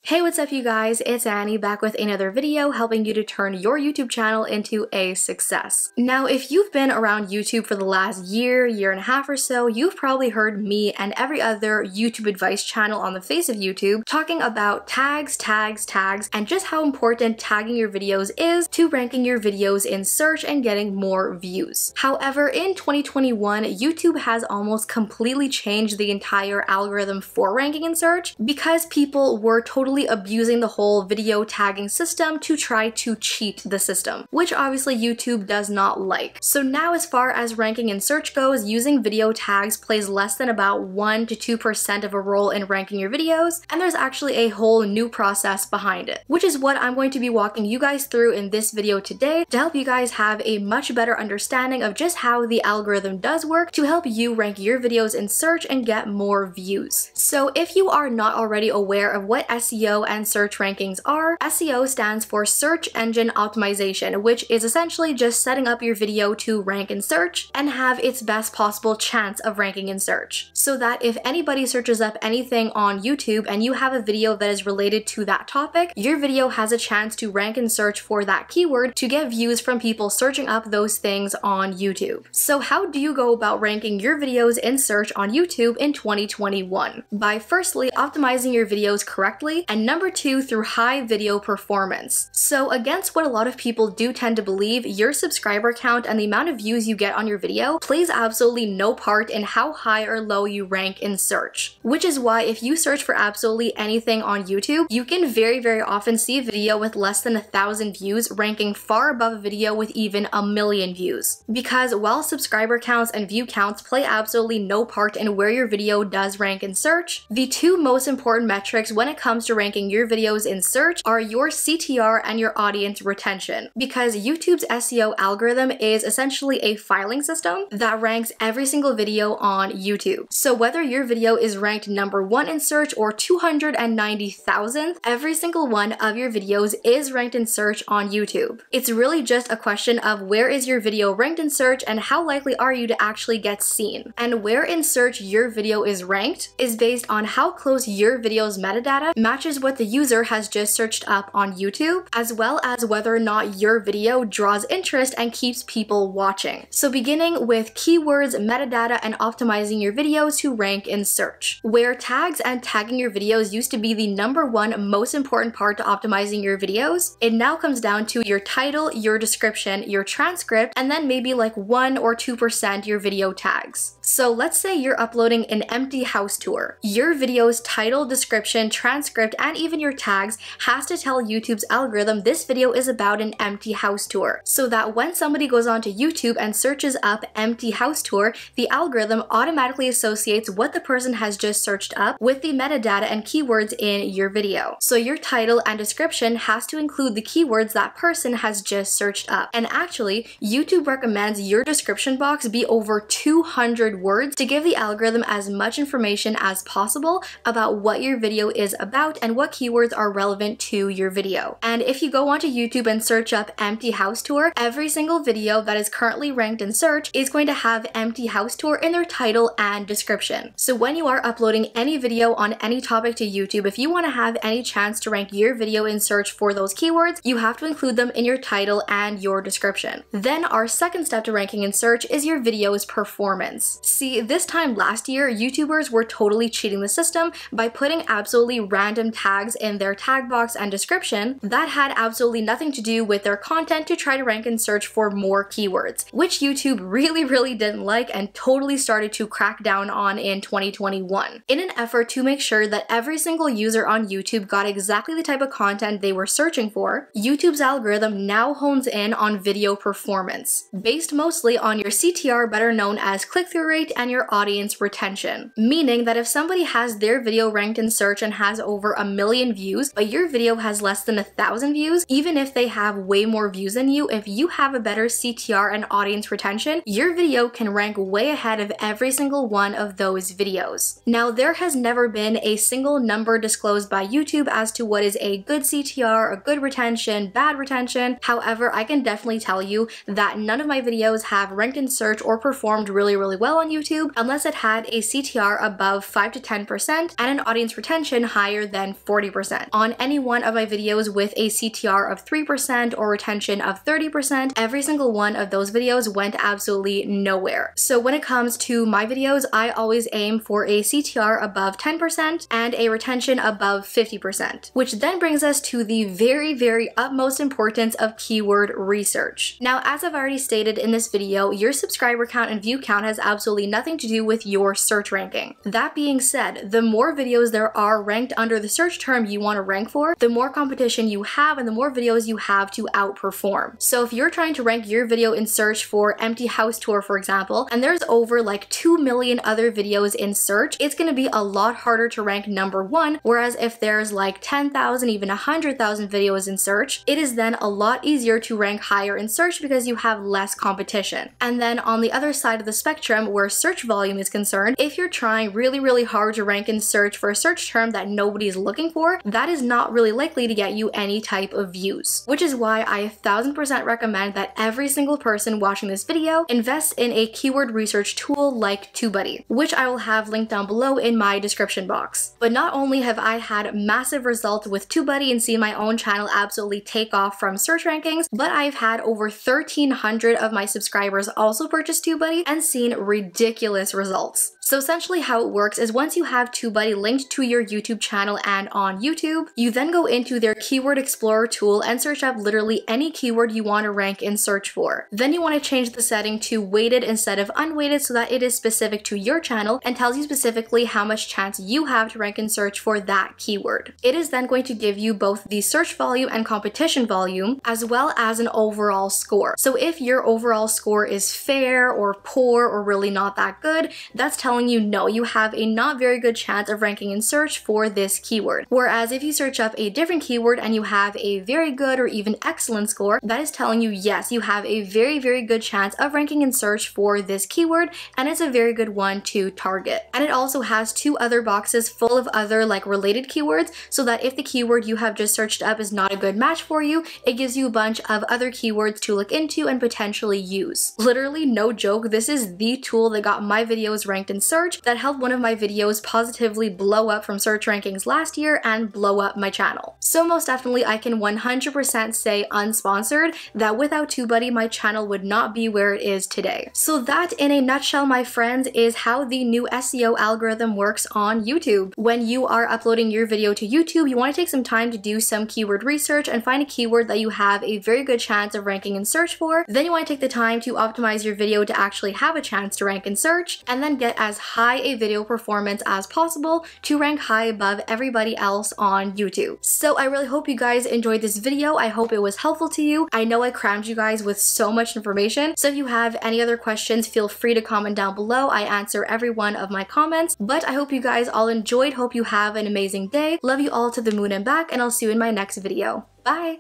Hey, what's up you guys? It's Annie back with another video helping you to turn your YouTube channel into a success. Now, if you've been around YouTube for the last year and a half or so, you've probably heard me and every other YouTube advice channel on the face of YouTube talking about tags, and just how important tagging your videos is to ranking your videos in search and getting more views. However, in 2021, YouTube has almost completely changed the entire algorithm for ranking in search because people were totally abusing the whole video tagging system to try to cheat the system, which obviously YouTube does not like. So now, as far as ranking in search goes, using video tags plays less than about 1 to 2% of a role in ranking your videos, and there's actually a whole new process behind it, which is what I'm going to be walking you guys through in this video today to help you guys have a much better understanding of just how the algorithm does work to help you rank your videos in search and get more views. So if you are not already aware of what SEO and search rankings are, SEO stands for Search Engine Optimization, which is essentially just setting up your video to rank in search and have its best possible chance of ranking in search. So that if anybody searches up anything on YouTube and you have a video that is related to that topic, your video has a chance to rank in search for that keyword to get views from people searching up those things on YouTube. So how do you go about ranking your videos in search on YouTube in 2021? By firstly optimizing your videos correctly, and number 2, through high video performance. So against what a lot of people do tend to believe, your subscriber count and the amount of views you get on your video plays absolutely no part in how high or low you rank in search. Which is why if you search for absolutely anything on YouTube, you can very often see a video with less than 1,000 views ranking far above a video with even 1,000,000 views. Because while subscriber counts and view counts play absolutely no part in where your video does rank in search, the two most important metrics when it comes to ranking your videos in search are your CTR and your audience retention. Because YouTube's SEO algorithm is essentially a filing system that ranks every single video on YouTube. So whether your video is ranked number 1 in search or 290,000th, every single one of your videos is ranked in search on YouTube. It's really just a question of where is your video ranked in search and how likely are you to actually get seen. And where in search your video is ranked is based on how close your video's metadata matches what the user has just searched up on YouTube, as well as whether or not your video draws interest and keeps people watching. So beginning with keywords, metadata, and optimizing your videos to rank in search. Where tags and tagging your videos used to be the number 1 most important part to optimizing your videos, it now comes down to your title, your description, your transcript, and then maybe like 1 or 2% your video tags. So let's say you're uploading an empty house tour. Your video's title, description, transcript, and even your tags has to tell YouTube's algorithm this video is about an empty house tour, so that when somebody goes onto YouTube and searches up empty house tour, the algorithm automatically associates what the person has just searched up with the metadata and keywords in your video. So your title and description has to include the keywords that person has just searched up. And actually, YouTube recommends your description box be over 200 words to give the algorithm as much information as possible about what your video is about and what keywords are relevant to your video. And if you go onto YouTube and search up empty house tour, every single video that is currently ranked in search is going to have empty house tour in their title and description. So when you are uploading any video on any topic to YouTube, if you want to have any chance to rank your video in search for those keywords, you have to include them in your title and your description. Then our second step to ranking in search is your video's performance. See, this time last year, YouTubers were totally cheating the system by putting absolutely random tags in their tag box and description that had absolutely nothing to do with their content to try to rank and search for more keywords, which YouTube really didn't like and totally started to crack down on in 2021. In an effort to make sure that every single user on YouTube got exactly the type of content they were searching for, YouTube's algorithm now hones in on video performance, based mostly on your CTR, better known as click-through rate, and your audience retention. Meaning that if somebody has their video ranked in search and has over 1,000,000 views, but your video has less than 1,000 views, even if they have way more views than you, if you have a better CTR and audience retention, your video can rank way ahead of every single one of those videos. Now, there has never been a single number disclosed by YouTube as to what is a good CTR, a good retention, bad retention. However, I can definitely tell you that none of my videos have ranked in search or performed really well on YouTube unless it had a CTR above 5 to 10% and an audience retention higher than 40%. On any one of my videos with a CTR of 3% or retention of 30%, every single one of those videos went absolutely nowhere. So when it comes to my videos, I always aim for a CTR above 10% and a retention above 50%, which then brings us to the very utmost importance of keyword research. Now, as I've already stated in this video, your subscriber count and view count has absolutely nothing to do with your search ranking. That being said, the more videos there are ranked under the search term you want to rank for, the more competition you have and the more videos you have to outperform. So if you're trying to rank your video in search for empty house tour, for example, and there's over like 2 million other videos in search, it's going to be a lot harder to rank number one, whereas if there's like 10,000, even 100,000 videos in search, it is then a lot easier to rank higher in search because you have less competition. And then on the other side of the spectrum, where search volume is concerned, if you're trying really hard to rank in search for a search term that nobody's looking for, that is not really likely to get you any type of views. Which is why I 1000% recommend that every single person watching this video invest in a keyword research tool like TubeBuddy, which I will have linked down below in my description box. But not only have I had massive results with TubeBuddy and seen my own channel absolutely take off from search rankings, but I've had over 1,300 of my subscribers also purchase TubeBuddy and seen ridiculous results. So essentially how it works is once you have TubeBuddy linked to your YouTube channel and on YouTube, you then go into their Keyword Explorer tool and search up literally any keyword you want to rank in search for. Then you want to change the setting to weighted instead of unweighted so that it is specific to your channel and tells you specifically how much chance you have to rank in search for that keyword. It is then going to give you both the search volume and competition volume as well as an overall score. So if your overall score is fair or poor or really not that good, that's telling you no, you have a not very good chance of ranking in search for this keyword. Whereas if you search up a different keyword and you have a very good or even excellent score, that is telling you yes, you have a very good chance of ranking in search for this keyword and it's a very good one to target. And it also has two other boxes full of other like related keywords so that if the keyword you have just searched up is not a good match for you, it gives you a bunch of other keywords to look into and potentially use. Literally, no joke, this is the tool that got my videos ranked in search, that helped one of my videos positively blow up from search rankings last year and blow up my channel. So most definitely I can 100% say unsponsored that without TubeBuddy my channel would not be where it is today. So that in a nutshell, my friends, is how the new SEO algorithm works on YouTube. When you are uploading your video to YouTube, you want to take some time to do some keyword research and find a keyword that you have a very good chance of ranking in search for. Then you want to take the time to optimize your video to actually have a chance to rank in search and then get as high a video performance as possible to rank high above everybody else on YouTube. So I really hope you guys enjoyed this video. I hope it was helpful to you. I know I crammed you guys with so much information, so if you have any other questions, feel free to comment down below. I answer every one of my comments, but I hope you guys all enjoyed. Hope you have an amazing day. Love you all to the moon and back, and I'll see you in my next video. Bye!